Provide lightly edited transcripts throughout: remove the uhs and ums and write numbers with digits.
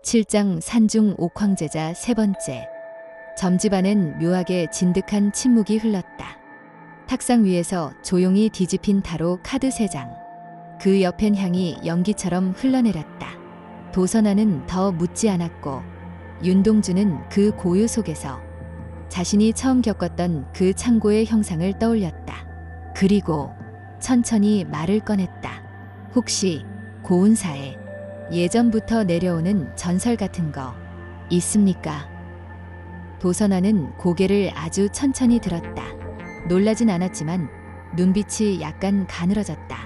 7장 산중 옥황제자 세 번째. 점집안엔 묘하게 진득한 침묵이 흘렀다. 탁상 위에서 조용히 뒤집힌 타로 카드 3장. 그 옆엔 향이 연기처럼 흘러내렸다. 도선아는 더 묻지 않았고 윤동주는 그 고요 속에서 자신이 처음 겪었던 그 창고의 형상을 떠올렸다. 그리고 천천히 말을 꺼냈다. 혹시 고운사에 예전부터 내려오는 전설 같은 거 있습니까? 도선아는 고개를 아주 천천히 들었다. 놀라진 않았지만 눈빛이 약간 가늘어졌다.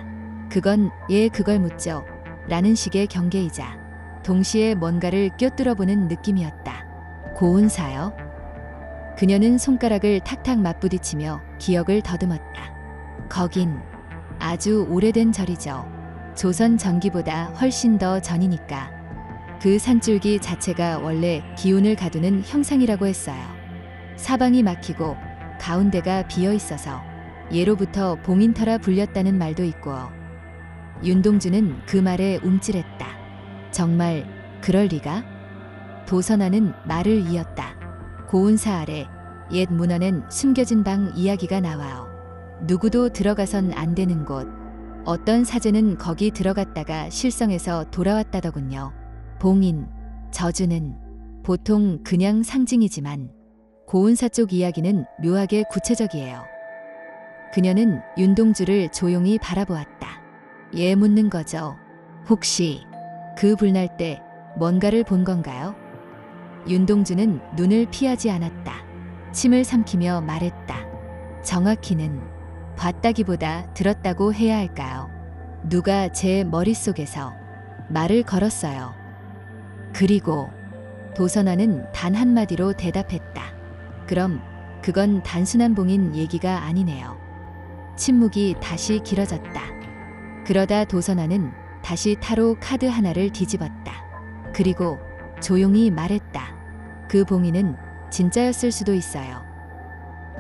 그건 그걸 묻죠. 라는 식의 경계이자 동시에 뭔가를 꿰뚫어보는 느낌이었다. 고운사요? 그녀는 손가락을 탁탁 맞부딪히며 기억을 더듬었다. 거긴 아주 오래된 절이죠. 조선 전기보다 훨씬 더 전이니까. 그 산줄기 자체가 원래 기운을 가두는 형상이라고 했어요. 사방이 막히고 가운데가 비어 있어서 예로부터 봉인터라 불렸다는 말도 있고요. 윤동주는 그 말에 움찔했다. 정말 그럴 리가? 도선아는 말을 이었다. 고운사 아래 옛 문헌엔 숨겨진 방 이야기가 나와요. 누구도 들어가선 안 되는 곳. 어떤 사제는 거기 들어갔다가 실성해서 돌아왔다더군요. 봉인, 저주는 보통 그냥 상징이지만 고운사 쪽 이야기는 묘하게 구체적이에요. 그녀는 윤동주를 조용히 바라보았다. 묻는 거죠. 혹시 그 불날 때 뭔가를 본 건가요? 윤동주는 눈을 피하지 않았다. 침을 삼키며 말했다. 정확히는 봤다기보다 들었다고 해야 할까요? 누가 제 머릿속에서 말을 걸었어요. 그리고 도선아는 단 한마디로 대답했다. 그럼 그건 단순한 봉인 얘기가 아니네요. 침묵이 다시 길어졌다. 그러다 도선아는 다시 타로 카드 하나를 뒤집었다. 그리고 조용히 말했다. 그 봉인은 진짜였을 수도 있어요.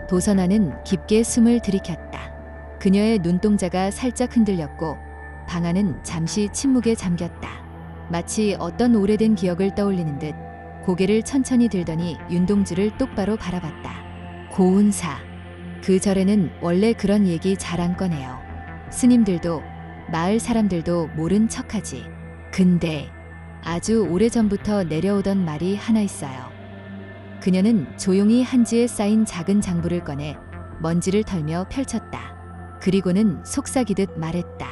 도선아는 깊게 숨을 들이켰다. 그녀의 눈동자가 살짝 흔들렸고 방 안은 잠시 침묵에 잠겼다. 마치 어떤 오래된 기억을 떠올리는 듯 고개를 천천히 들더니 윤동주를 똑바로 바라봤다. 고운사. 그 절에는 원래 그런 얘기 잘 안 꺼내요. 스님들도 마을 사람들도 모른 척하지. 근데 아주 오래전부터 내려오던 말이 하나 있어요. 그녀는 조용히 한지에 쌓인 작은 장부를 꺼내 먼지를 털며 펼쳤다. 그리고는 속삭이듯 말했다.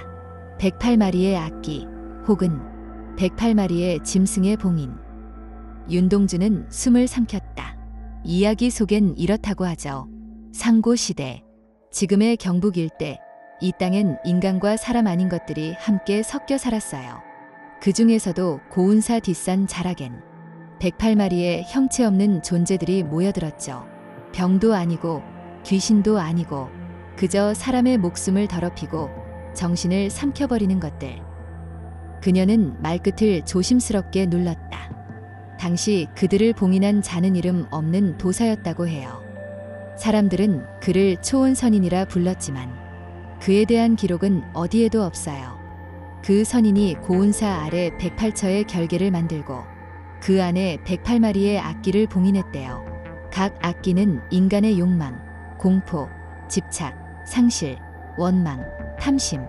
108마리의 악기 혹은 108마리의 짐승의 봉인. 윤동주는 숨을 삼켰다. 이야기 속엔 이렇다고 하죠. 상고시대, 지금의 경북 일대, 이 땅엔 인간과 사람 아닌 것들이 함께 섞여 살았어요. 그 중에서도 고운사 뒷산 자락엔 108마리의 형체 없는 존재들이 모여들었죠. 병도 아니고 귀신도 아니고 그저 사람의 목숨을 더럽히고 정신을 삼켜버리는 것들. 그녀는 말끝을 조심스럽게 눌렀다. 당시 그들을 봉인한 자는 이름 없는 도사였다고 해요. 사람들은 그를 초혼선인이라 불렀지만 그에 대한 기록은 어디에도 없어요. 그 선인이 고운사 아래 108처의 결계를 만들고 그 안에 108마리의 악기를 봉인했대요. 각 악기는 인간의 욕망, 공포, 집착, 상실, 원망, 탐심,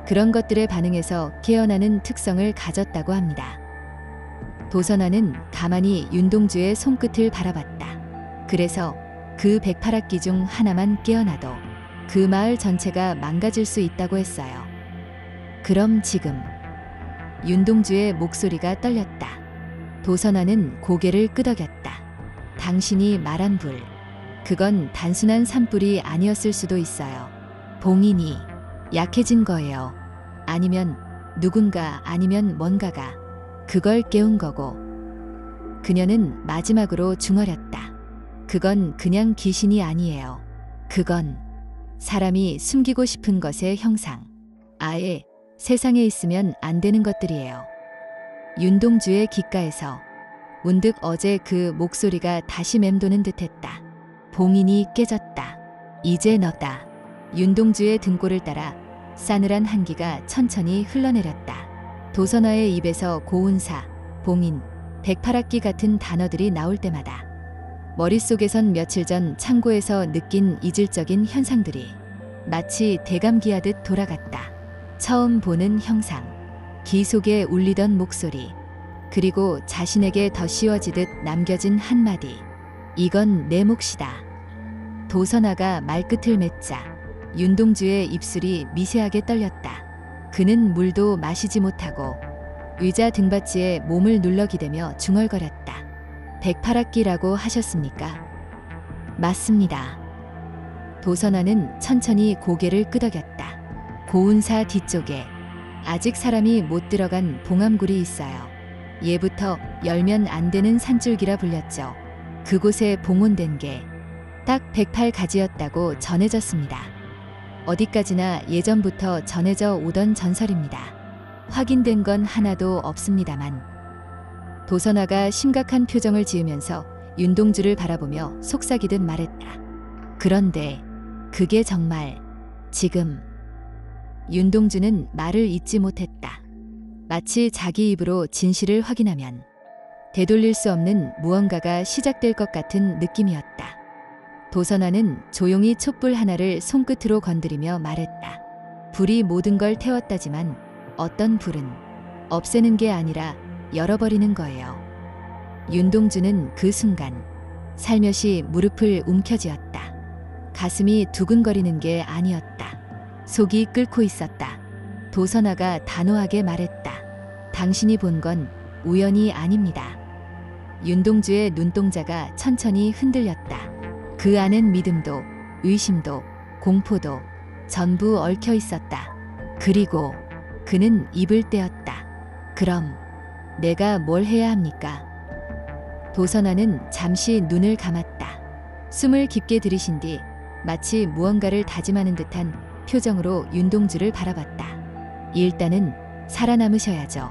그런 것들에 반응해서 깨어나는 특성을 가졌다고 합니다. 도선아는 가만히 윤동주의 손끝을 바라봤다. 그래서 그 108악기 중 하나만 깨어나도 그 마을 전체가 망가질 수 있다고 했어요. 그럼 지금 윤동주의 목소리가 떨렸다. 도선아는 고개를 끄덕였다. 당신이 말한 불, 그건 단순한 산불이 아니었을 수도 있어요. 봉인이 약해진 거예요. 아니면 누군가 아니면 뭔가가 그걸 깨운 거고. 그녀는 마지막으로 중얼였다. 그건 그냥 귀신이 아니에요. 그건 사람이 숨기고 싶은 것의 형상. 아예 세상에 있으면 안 되는 것들이에요. 윤동주의 귓가에서 문득 어제 그 목소리가 다시 맴도는 듯했다. 봉인이 깨졌다. 이제 너다. 윤동주의 등골을 따라 싸늘한 한기가 천천히 흘러내렸다. 도선아의 입에서 고운사, 봉인, 백팔학기 같은 단어들이 나올 때마다 머릿속에선 며칠 전 창고에서 느낀 이질적인 현상들이 마치 대감기하듯 돌아갔다. 처음 보는 형상, 귀 속에 울리던 목소리, 그리고 자신에게 더 씌워지듯 남겨진 한마디. 이건 내 몫이다. 도선아가 말끝을 맺자 윤동주의 입술이 미세하게 떨렸다. 그는 물도 마시지 못하고 의자 등받이에 몸을 눌러 기대며 중얼거렸다. 108학기라고 하셨습니까? 맞습니다. 도선아는 천천히 고개를 끄덕였다. 고운사 뒤쪽에 아직 사람이 못 들어간 봉암굴이 있어요. 예부터 열면 안 되는 산줄기라 불렸죠. 그곳에 봉온된 게 딱 108가지였다고 전해졌습니다. 어디까지나 예전부터 전해져 오던 전설입니다. 확인된 건 하나도 없습니다만. 도선아가 심각한 표정을 지으면서 윤동주를 바라보며 속삭이듯 말했다. 그런데 그게 정말 지금. 윤동주는 말을 잇지 못했다. 마치 자기 입으로 진실을 확인하면 되돌릴 수 없는 무언가가 시작될 것 같은 느낌이었다. 도선아는 조용히 촛불 하나를 손끝으로 건드리며 말했다. 불이 모든 걸 태웠다지만 어떤 불은 없애는 게 아니라 열어버리는 거예요. 윤동주는 그 순간 살며시 무릎을 움켜쥐었다. 가슴이 두근거리는 게 아니었다. 속이 끓고 있었다. 도선아가 단호하게 말했다. 당신이 본 건 우연이 아닙니다. 윤동주의 눈동자가 천천히 흔들렸다. 그 안엔 믿음도, 의심도, 공포도 전부 얽혀 있었다. 그리고 그는 입을 떼었다. 그럼 내가 뭘 해야 합니까? 도선아는 잠시 눈을 감았다. 숨을 깊게 들이신 뒤 마치 무언가를 다짐하는 듯한 표정으로 윤동주를 바라봤다. 일단은 살아남으셔야죠.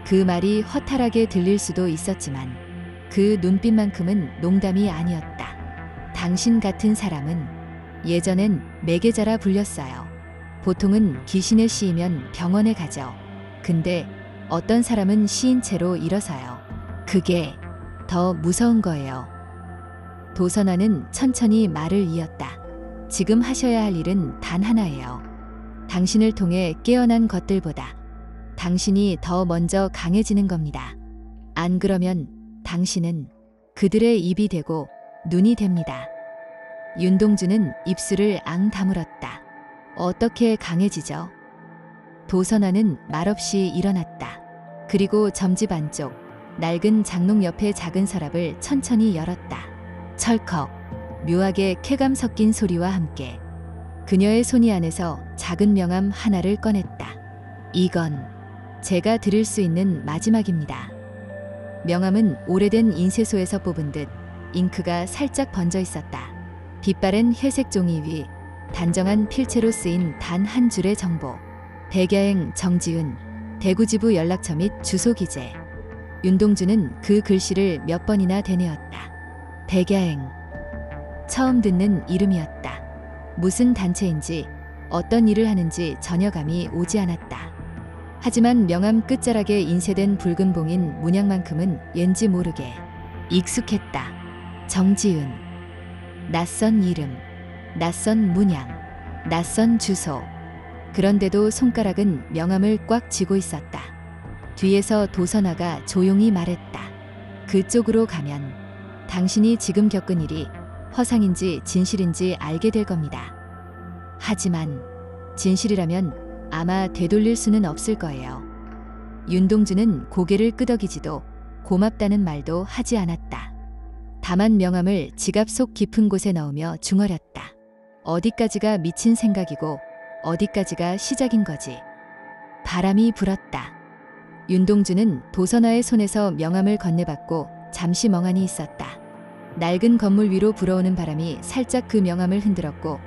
그 말이 허탈하게 들릴 수도 있었지만 그 눈빛만큼은 농담이 아니었다. 당신 같은 사람은 예전엔 매개자라 불렸어요. 보통은 귀신에 씌이면 병원에 가죠. 근데 어떤 사람은 씌인 채로 일어서요. 그게 더 무서운 거예요. 도선아는 천천히 말을 이었다. 지금 하셔야 할 일은 단 하나예요. 당신을 통해 깨어난 것들보다 당신이 더 먼저 강해지는 겁니다. 안 그러면 당신은 그들의 입이 되고 눈이 됩니다. 윤동주는 입술을 앙 다물었다. 어떻게 강해지죠? 도선아는 말없이 일어났다. 그리고 점집 안쪽 낡은 장롱 옆에 작은 서랍을 천천히 열었다. 철컥, 묘하게 쾌감 섞인 소리와 함께 그녀의 손이 안에서 작은 명함 하나를 꺼냈다. 이건 제가 드릴 수 있는 마지막입니다. 명함은 오래된 인쇄소에서 뽑은 듯 잉크가 살짝 번져 있었다. 빛바랜 회색 종이 위 단정한 필체로 쓰인 단 한 줄의 정보. 백야행 정지은, 대구지부 연락처 및 주소 기재. 윤동주는 그 글씨를 몇 번이나 되뇌었다. 백야행. 처음 듣는 이름이었다. 무슨 단체인지 어떤 일을 하는지 전혀 감이 오지 않았다. 하지만 명함 끝자락에 인쇄된 붉은 봉인 문양만큼은 왠지 모르게 익숙했다. 정지은. 낯선 이름, 낯선 문양, 낯선 주소. 그런데도 손가락은 명함을 꽉 쥐고 있었다. 뒤에서 도선아가 조용히 말했다. 그쪽으로 가면 당신이 지금 겪은 일이 허상인지 진실인지 알게 될 겁니다. 하지만 진실이라면 아마 되돌릴 수는 없을 거예요. 윤동주는 고개를 끄덕이지도 고맙다는 말도 하지 않았다. 다만 명함을 지갑 속 깊은 곳에 넣으며 중얼였다. 어디까지가 미친 생각이고 어디까지가 시작인 거지. 바람이 불었다. 윤동주는 도선아의 손에서 명함을 건네받고 잠시 멍하니 있었다. 낡은 건물 위로 불어오는 바람이 살짝 그 명함을 흔들었고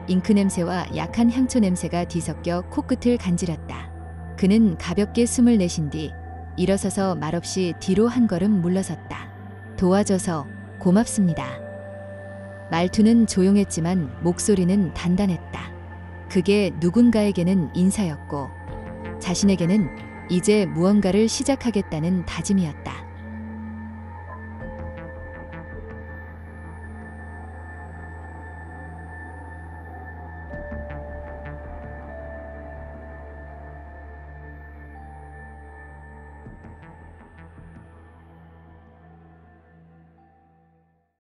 잉크 냄새와 약한 향초 냄새가 뒤섞여 코끝을 간지렸다. 그는 가볍게 숨을 내쉰 뒤 일어서서 말없이 뒤로 한 걸음 물러섰다. 도와줘서 고맙습니다. 말투는 조용했지만 목소리는 단단했다. 그게 누군가에게는 인사였고 자신에게는 이제 무언가를 시작하겠다는 다짐이었다.